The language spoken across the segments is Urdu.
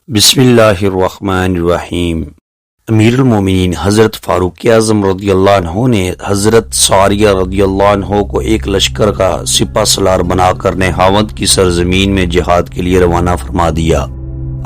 بسم اللہ الرحمن الرحیم۔ امیر المومنین حضرت فاروق اعظم رضی اللہ عنہ نے حضرت ساریہ رضی اللہ عنہ کو ایک لشکر کا سپہ سالار بنا کر نہاوند کی سرزمین میں جہاد کے لیے روانہ فرما دیا۔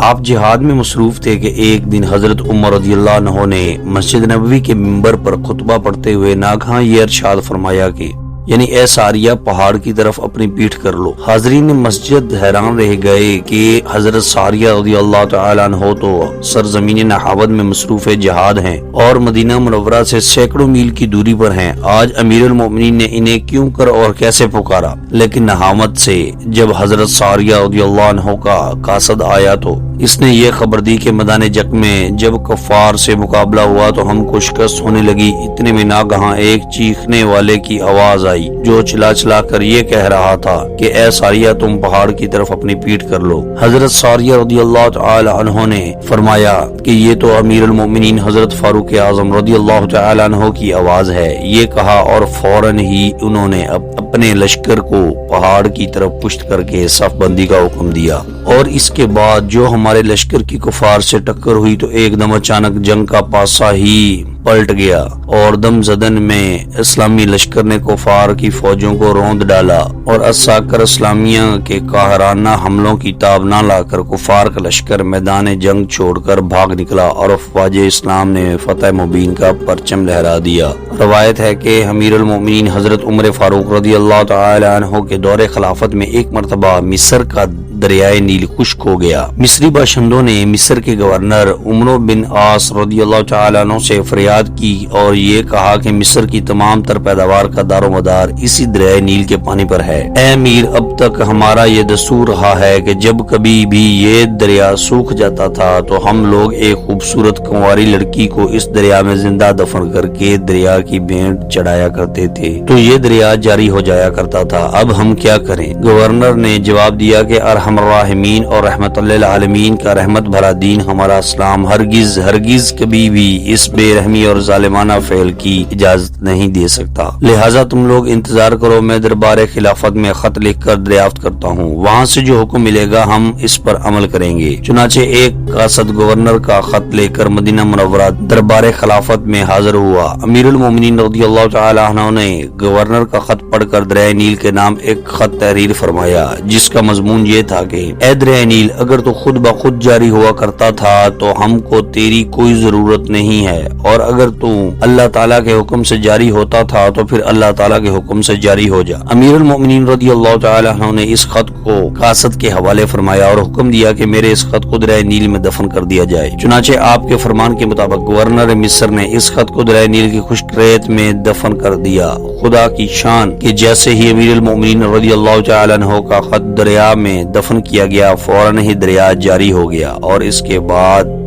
آپ جہاد میں مصروف تھے کہ ایک دن حضرت عمر رضی اللہ عنہ نے مسجد نبوی کے منبر پر خطبہ پڑھتے ہوئے ناگہاں یہ ارشاد فرمایا کہ یعنی اے ساریہ پہاڑ کی طرف اپنی پیٹھ کر لو۔ حاضرین مسجد حیران رہ گئے کہ حضرت ساریہ رضی اللہ تعالی عنہ تو سرزمین نہاوند میں مصروف جہاد ہیں اور مدینہ منورہ سے سینکڑوں میل کی دوری پر ہیں، آج امیر المومنین نے انہیں کیوں کر اور کیسے پکارا؟ لیکن نہاوند سے جب حضرت ساریہ رضی اللہ عنہ کا قاصد آیا تو اس نے یہ خبر دی کہ میدان جنگ میں جب کفار سے مقابلہ ہوا تو ہم کو شکست ہونے لگی۔ اتنے میں ناگہاں ایک چیخنے والے کی آواز آئی جو چلا چلا کر یہ کہہ رہا تھا کہ اے ساریہ تم پہاڑ کی طرف اپنی پیٹھ کر لو۔ حضرت ساریہ رضی اللہ تعالی عنہ نے فرمایا کہ یہ تو امیر المومنین حضرت فاروق اعظم رضی اللہ تعالی عنہ کی آواز ہے۔ یہ کہا اور فوراً ہی انہوں نے اپنے لشکر کو پہاڑ کی طرف پشت کر کے صف بندی کا حکم دیا، اور اس کے بعد جو ہمارے لشکر کی کفار سے ٹکر ہوئی تو ایک دم اچانک جنگ کا پاسا ہی پلٹ گیا اور دم زدن میں اسلامی لشکر نے کفار کی فوجوں کو روند ڈالا اور عساکر اسلامیہ کے قاہرانہ حملوں کی تاب نہ لا کر کفار کا لشکر میدان جنگ چھوڑ کر بھاگ نکلا اور افواج اسلام نے فتح مبین کا پرچم لہرا دیا۔ روایت ہے کہ امیر المومنین حضرت عمر فاروق رضی اللہ تعالی عنہ کے دور خلافت میں ایک مرتبہ مصر کا دریائے نیل خشک ہو گیا۔ مصری باشندوں نے مصر کے گورنر عمرو بن عاص رضی اللہ تعالی عنہ سے فریاد کی اور یہ کہا کہ مصر کی تمام تر پیداوار کا دار و مدار اسی دریائے نیل کے پانی پر ہے۔ اے امیر، اب تک ہمارا یہ دستور رہا ہے کہ جب کبھی بھی یہ دریا سوکھ جاتا تھا تو ہم لوگ ایک خوبصورت کنواری لڑکی کو اس دریا میں زندہ دفن کر کے دریا کی بھینٹ چڑھایا کرتے تھے تو یہ دریا جاری ہو جایا کرتا تھا۔ اب ہم کیا کریں؟ گورنر نے جواب دیا کہ ارحم الراحمین اور رحمت للعالمین کا رحمت بھرا دین ہمارا اسلام ہرگز کبھی بھی اس بے رحمی اور ظالمانہ فعل کی اجازت نہیں دے سکتا، لہٰذا تم لوگ انتظار کرو، میں دربار خلافت میں خط لکھ کر دریافت کرتا ہوں، وہاں سے جو حکم ملے گا ہم اس پر عمل کریں گے۔ چنانچہ ایک قاصد گورنر کا خط لے کر مدینہ منورہ دربار خلافت میں حاضر ہوا۔ امیر المومنین رضی اللہ تعالی عنہ نے گورنر کا خط پڑھ کر دریائے نیل کے نام ایک خط تحریر فرمایا جس کا مضمون یہ تھا کہ اے دریائے نیل، اگر تو خود بخود جاری ہوا کرتا تھا تو ہم کو تیری کوئی ضرورت نہیں ہے، اور اگر تو اللہ تعالیٰ کے حکم سے جاری ہوتا تھا تو پھر اللہ تعالیٰ کے حکم سے جاری ہو جا۔ امیر المومنین رضی اللہ تعالی عنہ نے اس خط کو قاصد کے حوالے فرمایا اور حکم دیا کہ میرے اس خط کو دریائے نیل میں دفن کر دیا جائے۔ چنانچہ آپ کے فرمان کے مطابق گورنر مصر نے اس خط کو دریائے نیل کی خشک ریت میں دفن کر دیا۔ خدا کی شان کہ جیسے ہی امیر المومنین رضی اللہ تعالی عنہ کا خط دریا میں دفن کیا گیا فوراً ہی دریا جاری ہو گیا اور اس کے بعد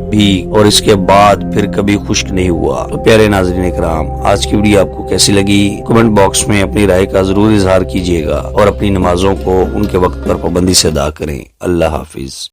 پھر کبھی خشک نہیں ہوا۔ تو پیارے ناظرین اکرام، آج کی ویڈیو آپ کو کیسی لگی؟ کمنٹ باکس میں اپنی رائے کا ضرور اظہار کیجیے گا اور اپنی نمازوں کو ان کے وقت پر پابندی سے ادا کریں۔ اللہ حافظ۔